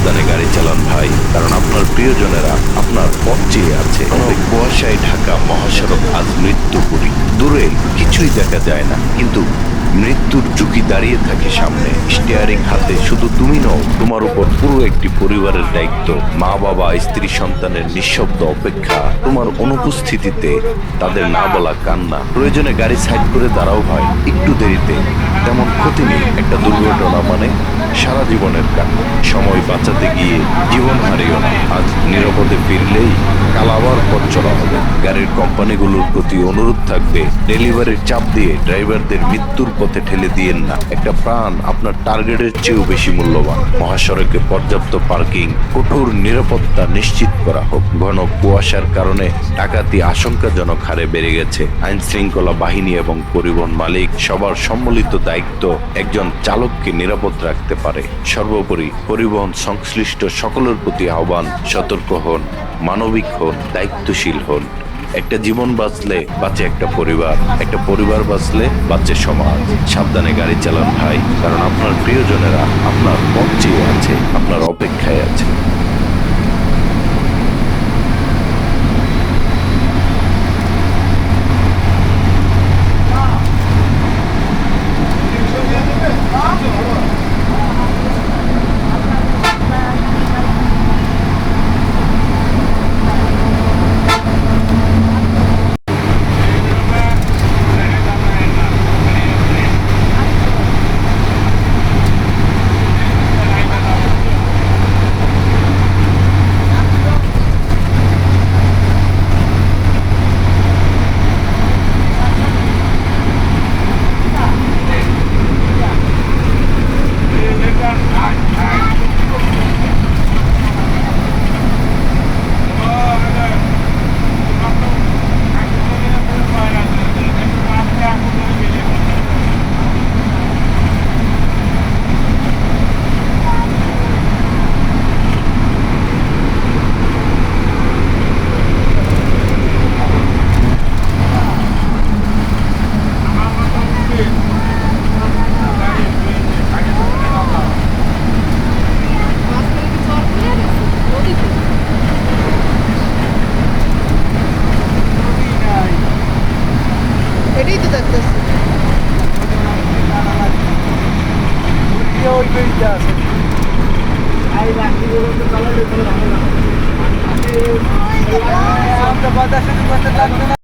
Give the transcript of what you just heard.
সাবধানে গাড়ি চালান ভাই, কারণ আপনার প্রিয়জনেরা আপনার পথ চেয়ে আছে। অনেক কুয়াশায় ঢাকা মহাসড়ক আজ মৃত্যুপুরী। দূরে কিছুই দেখা যায় না, কিন্তু মৃত্যুর ঝুঁকি দাঁড়িয়ে থাকে সামনে। স্টিয়ারিং হাতে শুধু তুমি নও, তোমার উপর পুরো একটি পরিবারের দায়িত্ব। মা বাবা, স্ত্রী, সন্তানের নিঃশব্দ অপেক্ষা তোমার অনুপস্থিতিতে, তাদের না বলা কান্না। প্রয়োজনে গাড়ি সাইড করে দাঁড়াও ভাই, একটু দেরিতে তেমন ক্ষতি নেই। একটা দুর্ঘটনা মানে সারা জীবনের কান্না। সময় বাঁচাতে গিয়ে জীবন হারিও না। আজ নিরাপদে ফিরলেই কাল আবার পথ চলা হবে। গাড়ির কোম্পানিগুলোর প্রতি অনুরোধ থাকবে, ডেলিভারির চাপ দিয়ে ড্রাইভারদের মৃত্যুর পথে ঠেলে দিয়েন না। একটা প্রাণ আপনার টার্গেটের চেয়েও বেশি মূল্যবান। মহাসড়কে পর্যাপ্ত পার্কিং, কঠোর নিরাপত্তা নিশ্চিত করা হোক। ঘন কুয়াশার কারণে ডাকাতি আশঙ্কাজনক হারে বেড়ে গেছে। আইন শৃঙ্খলা বাহিনী এবং পরিবহন মালিক সবার সম্মিলিত দায়িত্ব একজন চালককে নিরাপদ রাখতে পারে। সর্বোপরি পরিবহন সংশ্লিষ্ট সকলের প্রতি আহ্বান, সতর্ক হন, মানবিক হন, দায়িত্বশীল হন। একটা জীবন বাঁচলে বাঁচে একটা পরিবার, একটা পরিবার বাঁচলে বাঁচে সমাজ। সাবধানে গাড়ি চালান ভাই, কারণ আপনার প্রিয়জনেরা আপনার পথ চেয়ে আছে, আপনার অপেক্ষায় আছে। এটাই তো দেখতেছি। ওই দেখো।